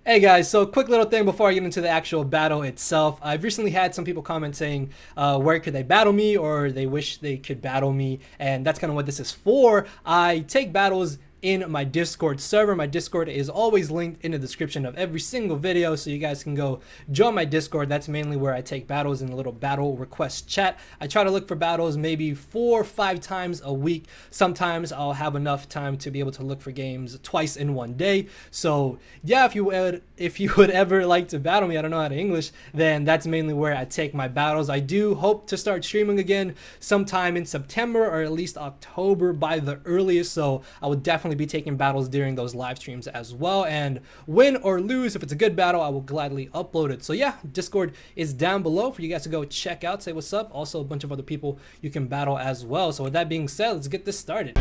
Hey guys, so quick little thing before I get into the actual battle itself. I've recently had some people comment saying where could they battle me, or they wish they could battle me, and that's kind of what this is for. I take battles in my Discord server. My Discord is always linked in the description of every single video, so you guys can go join my Discord. That's mainly where I take battles in a little battle request chat. I try to look for battles maybe 4 or 5 times a week. Sometimes I'll have enough time to be able to look for games twice in one day. So yeah, if you would ever like to battle me, I don't know how to English, then that's mainly where I take my battles. I do hope to start streaming again sometime in September or at least October by the earliest, so I would definitely be taking battles during those live streams as well, and win or lose, if it's a good battle, I will gladly upload it. So yeah, Discord is down below for you guys to go check out, say what's up. Also a bunch of other people you can battle as well. So with that being said, let's get this started.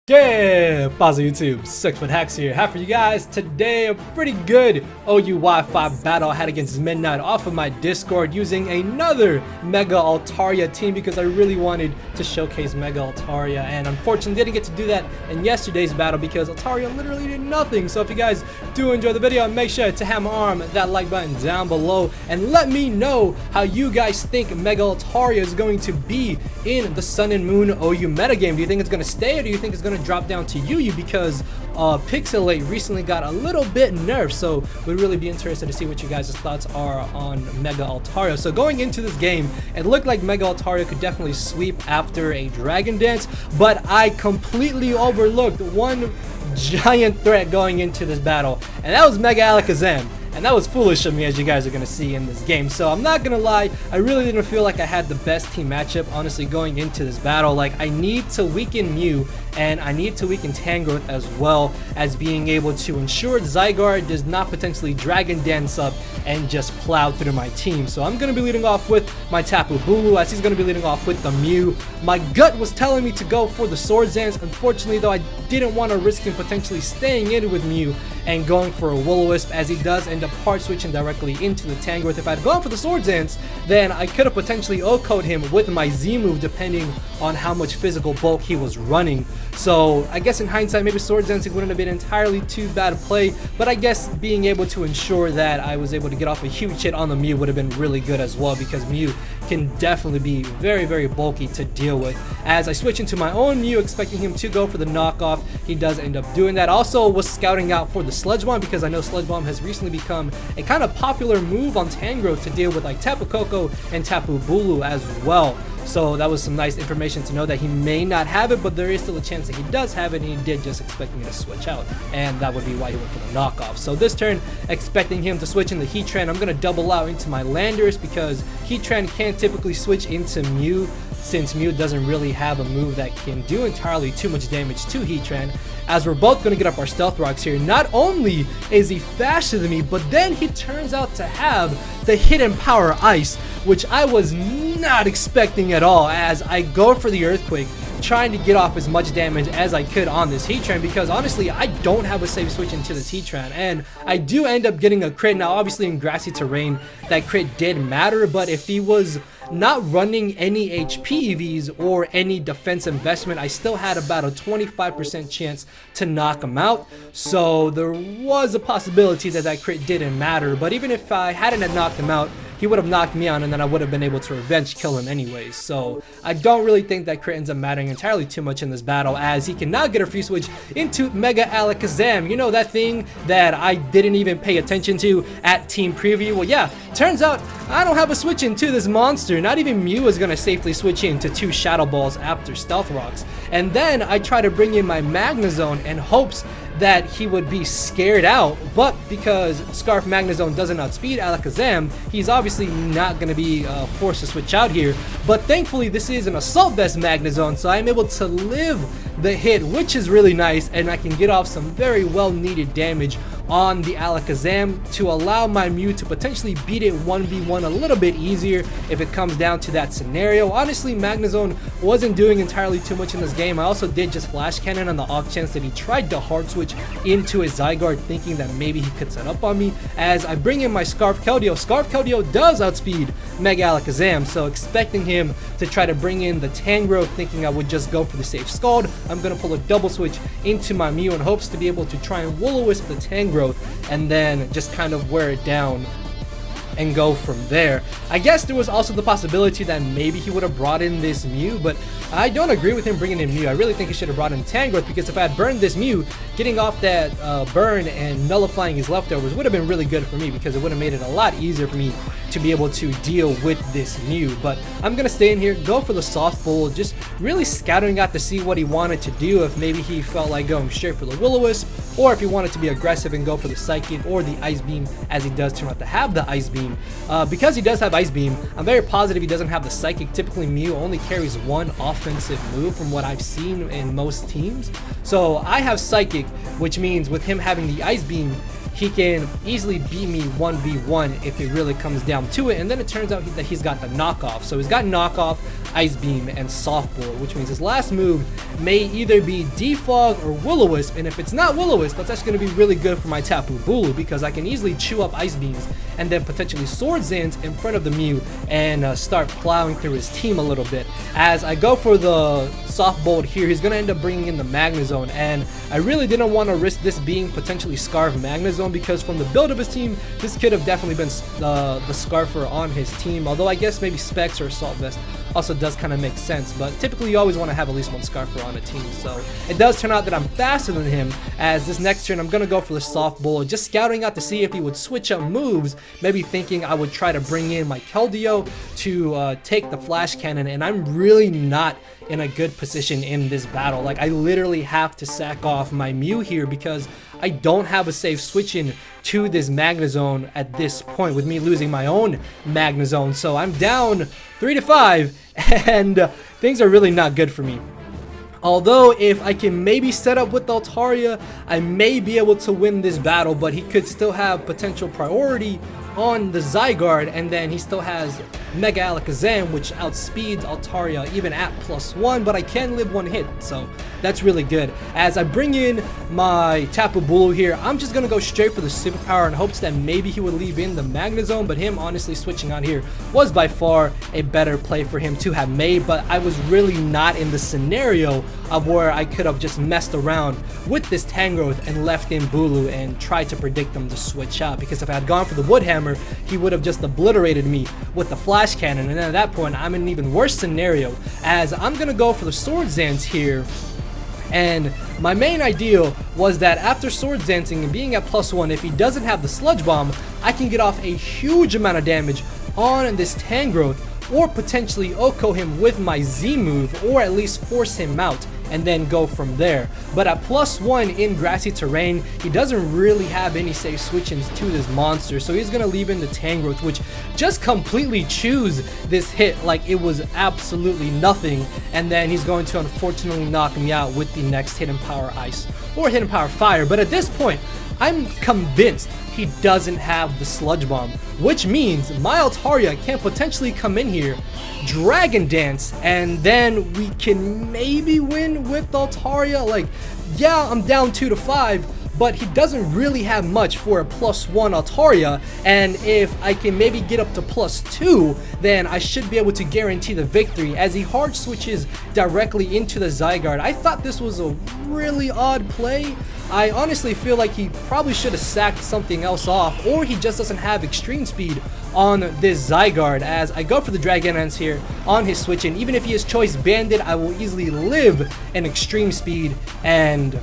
Yeah, pause YouTube, 6fthax here. Have for you guys today a pretty good OU Wi-Fi battle I had against Midnight off of my Discord using another Mega Altaria team because I really wanted to showcase Mega Altaria, and unfortunately didn't get to do that in yesterday's battle because Altaria literally did nothing. So if you guys do enjoy the video, make sure to hammer arm that like button down below and let me know how you guys think Mega Altaria is going to be in the Sun and Moon OU metagame. Do you think it's going to stay, or do you think it's going to drop down to UU because Pixelate recently got a little bit nerfed? So we'd really be interested to see what you guys' thoughts are on Mega Altaria. So going into this game, it looked like Mega Altaria could definitely sweep after a Dragon Dance, but I completely overlooked one giant threat going into this battle, and that was Mega Alakazam. And that was foolish of me, as you guys are going to see in this game. So I'm not going to lie, I really didn't feel like I had the best team matchup, honestly, going into this battle. Like, I need to weaken Mew, and I need to weaken Tangrowth, as well as being able to ensure Zygarde does not potentially Dragon Dance up and just plow through my team. So I'm going to be leading off with my Tapu Bulu, as he's going to be leading off with the Mew. My gut was telling me to go for the Swords Dance. Unfortunately, though, I didn't want to risk him potentially staying in with Mew and going for a Will-O-Wisp, as he does end up hard switching directly into the Tangrowth. If I had gone for the Swords Dance, then I could have potentially OHKO'd him with my Z move, depending on how much physical bulk he was running. So I guess in hindsight, maybe Swords Dancing wouldn't have been entirely too bad a play, but I guess being able to ensure that I was able to get off a huge hit on the Mew would have been really good as well, because Mew can definitely be very, very bulky to deal with. As I switch into my own Mew, expecting him to go for the knockoff, he does end up doing that. Also was scouting out for the Sludge Bomb, because I know Sludge Bomb has recently become a kind of popular move on Tangrowth to deal with like Tapu Koko and Tapu Bulu as well. So that was some nice information to know that he may not have it, but there is still a chance that he does have it, and he did just expect me to switch out, and that would be why he went for the knockoff. So this turn, expecting him to switch in the Heatran, I'm going to double out into my Landorus, because Heatran can't typically switch into Mew, since Mew doesn't really have a move that can do entirely too much damage to Heatran. As we're both going to get up our Stealth Rocks here, not only is he faster than me, but then he turns out to have the Hidden Power Ice, which I was not expecting at all, as I go for the Earthquake, trying to get off as much damage as I could on this Heatran, because honestly I don't have a safe switch into this Heatran, and I do end up getting a crit. Now obviously in grassy terrain that crit did matter, but if he was not running any HP EVs or any defense investment, I still had about a 25% chance to knock him out. So there was a possibility that that crit didn't matter, but even if I hadn't had knocked him out, he would have knocked me out, and then I would have been able to revenge kill him anyways. So I don't really think that crit ends up mattering entirely too much in this battle, as he can now get a free switch into Mega Alakazam. You know, that thing that I didn't even pay attention to at Team Preview? Well, yeah, turns out I don't have a switch into this monster. Not even Mew is going to safely switch into 2 Shadow Balls after Stealth Rocks. And then I try to bring in my Magnezone in hopes that he would be scared out, but because Scarf Magnezone doesn't outspeed Alakazam, he's obviously not going to be forced to switch out here. But thankfully this is an Assault Vest Magnezone, so I'm able to live the hit, which is really nice, and I can get off some very well needed damage on the Alakazam to allow my Mew to potentially beat it 1v1 a little bit easier if it comes down to that scenario. Honestly, Magnezone wasn't doing entirely too much in this game. I also did just Flash Cannon on the off chance that he tried to hard switch into his Zygarde, thinking that maybe he could set up on me. As I bring in my Scarf Keldeo, Scarf Keldeo does outspeed Mega Alakazam, so expecting him to try to bring in the Tangrowth, thinking I would just go for the safe Scald, I'm going to pull a double switch into my Mew in hopes to be able to try and Will-O-Wisp the Tangrowth and then just kind of wear it down and go from there. I guess there was also the possibility that maybe he would have brought in this Mew, but I don't agree with him bringing in Mew. I really think he should have brought in Tangrowth, because if I had burned this Mew, getting off that burn and nullifying his leftovers would have been really good for me, because it would have made it a lot easier for me to be able to deal with this Mew. But I'm gonna stay in here, go for the soft bowl, just really scouting out to see what he wanted to do, if maybe he felt like going straight for the Will-O-Wisp, or if he wanted to be aggressive and go for the Psychic or the Ice Beam, as he does turn out to have the Ice Beam. Because he does have Ice Beam, I'm very positive he doesn't have the Psychic. Typically Mew only carries one offensive move from what I've seen in most teams. So I have Psychic, which means with him having the Ice Beam, he can easily beat me 1v1 if it really comes down to it. And then it turns out that he's got the knockoff. So he's got knockoff, Ice Beam, and softball, which means his last move may either be Defog or Will-O-Wisp. And if it's not Will-O-Wisp, that's actually going to be really good for my Tapu Bulu, because I can easily chew up Ice Beams and then potentially Sword Zans in front of the Mew and start plowing through his team a little bit. As I go for the soft bolt here, he's going to end up bringing in the Magnezone, and I really didn't want to risk this being potentially Scarf Magnezone, because from the build of his team, this could have definitely been the Scarfer on his team, although I guess maybe Specs or Assault Vest also does kind of make sense, but typically you always want to have at least one Scarfer on a team. So it does turn out that I'm faster than him, as this next turn I'm going to go for the soft bowl, just scouting out to see if he would switch up moves, maybe thinking I would try to bring in my Keldeo to take the Flash Cannon, and I'm really not in a good position in this battle. Like, I literally have to sack off my Mew here because I don't have a safe switch in to this Magnezone at this point, with me losing my own Magnezone. So I'm down 3-5, and things are really not good for me. Although if I can maybe set up with Altaria, I may be able to win this battle, but he could still have potential priority on the Zygarde, and then he still has Mega Alakazam, which outspeeds Altaria even at +1, but I can live one hit, so that's really good. As I bring in my Tapu Bulu here, I'm just going to go straight for the superpower in hopes that maybe he would leave in the Magnezone, but him honestly switching on here was by far a better play for him to have made, but I was really not in the scenario of where I could have just messed around with this Tangrowth and left in Bulu and tried to predict him to switch out, because if I had gone for the Wood Hammer, he would have just obliterated me with the Flash Cannon, and then at that point I'm in an even worse scenario, as I'm gonna go for the Sword Zans here. And my main idea was that after Sword Zancing and being at +1, if he doesn't have the Sludge Bomb, I can get off a huge amount of damage on this Tangrowth, or potentially Oko him with my Z move, or at least force him out and then go from there. But at +1 in grassy terrain, he doesn't really have any safe switch-ins to this monster, so he's gonna leave in the Tangrowth, which just completely chews this hit like it was absolutely nothing, and then he's going to unfortunately knock me out with the next Hidden Power Ice or Hidden Power Fire. But at this point, I'm convinced he doesn't have the Sludge Bomb, which means my Altaria can potentially come in here, Dragon Dance, and then we can maybe win with Altaria. Like, yeah, I'm down 2-5, but he doesn't really have much for a +1 Altaria, and if I can maybe get up to +2, then I should be able to guarantee the victory, as he hard switches directly into the Zygarde. I thought this was a really odd play. I honestly feel like he probably should have sacked something else off, or he just doesn't have extreme speed on this Zygarde, as I go for the Dragon Dance here on his switch, and even if he is Choice Banded, I will easily live an extreme speed, and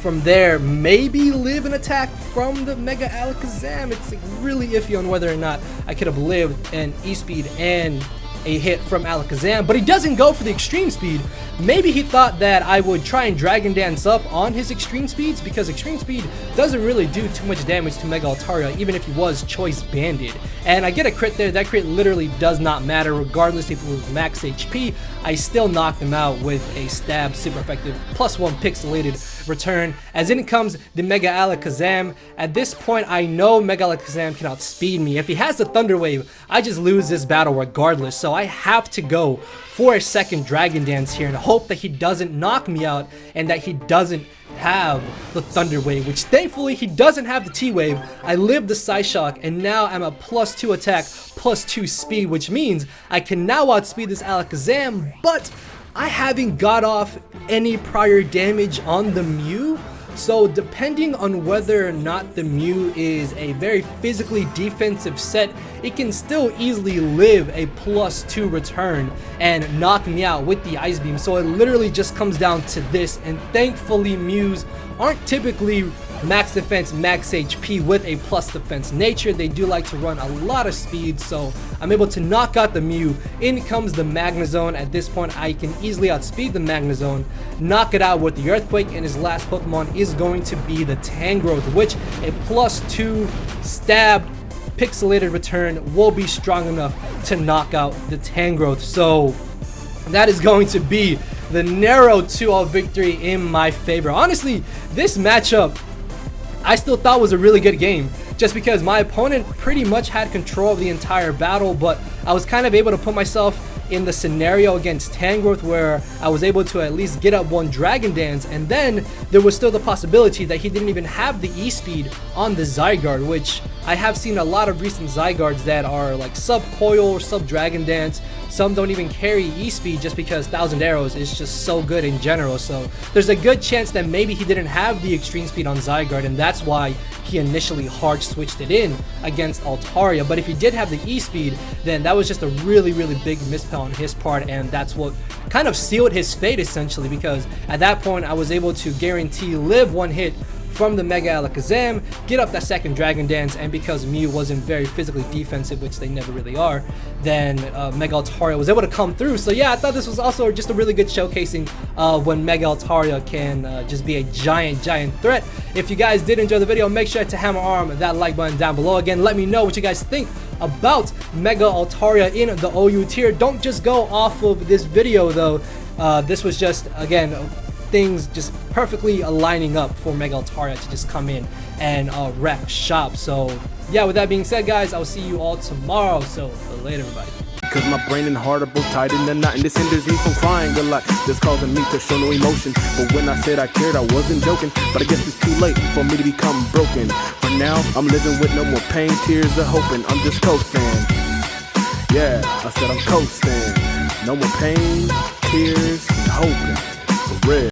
from there maybe live an attack from the Mega Alakazam. It's like really iffy on whether or not I could have lived an E-Speed and a hit from Alakazam, but he doesn't go for the extreme speed. Maybe he thought that I would try and Dragon Dance up on his extreme speeds, because extreme speed doesn't really do too much damage to Mega Altaria even if he was Choice Banded. And I get a crit there. That crit literally does not matter, regardless if it was max HP. I still knocked him out with a stab super effective +1 pixelated return, as in comes the Mega Alakazam. At this point, I know Mega Alakazam can outspeed me. If he has the Thunder Wave, I just lose this battle regardless, so I have to go for a second Dragon Dance here and hope that he doesn't knock me out and that he doesn't have the Thunder Wave, which thankfully he doesn't have the T-Wave. I lived the Psyshock, and now I'm at +2 attack, +2 speed, which means I can now outspeed this Alakazam, but I haven't got off any prior damage on the Mew. So depending on whether or not the Mew is a very physically defensive set, it can still easily live a +2 return and knock me out with the Ice Beam. So it literally just comes down to this, and thankfully Mews aren't typically max defense, max HP with a plus defense nature. They do like to run a lot of speed, so I'm able to knock out the Mew. In comes the Magnezone. At this point, I can easily outspeed the Magnezone, knock it out with the Earthquake, and his last Pokemon is going to be the Tangrowth, which a +2 stab pixelated return will be strong enough to knock out the Tangrowth. So that is going to be the narrow 2-0 victory in my favor. Honestly, this matchup I still thought was a really good game, just because my opponent pretty much had control of the entire battle, but I was kind of able to put myself in the scenario against Tangrowth where I was able to at least get up one Dragon Dance, and then there was still the possibility that he didn't even have the E-Speed on the Zygarde, which I have seen a lot of recent Zygardes that are like sub-Coil or sub-Dragon Dance. Some don't even carry E-Speed just because 1000 Arrows is just so good in general. So there's a good chance that maybe he didn't have the Extreme Speed on Zygarde, and that's why he initially hard switched it in against Altaria. But if he did have the E-Speed, then that was just a really big misspell on his part, and that's what kind of sealed his fate essentially, because at that point I was able to guarantee live one hit from the Mega Alakazam, get up that second Dragon Dance, and because Mew wasn't very physically defensive, which they never really are, then Mega Altaria was able to come through. So yeah, I thought this was also just a really good showcasing of when Mega Altaria can just be a giant threat. If you guys did enjoy the video, make sure to hammer arm that like button down below. Again, let me know what you guys think about Mega Altaria in the OU tier. Don't just go off of this video though. This was just, again, things just perfectly aligning up for Mega Altaria to just come in and wreck shop. So yeah, with that being said, guys, I'll see you all tomorrow. So later, everybody. Cause my brain and heart are both tied in the knot, and this hinders me from crying a lot. This causing me to show no emotion. But when I said I cared, I wasn't joking. But I guess it's too late for me to become broken. For now, I'm living with no more pain, tears, or hoping. I'm just coasting. Yeah, I said I'm coasting. No more pain, tears, and hoping. For real.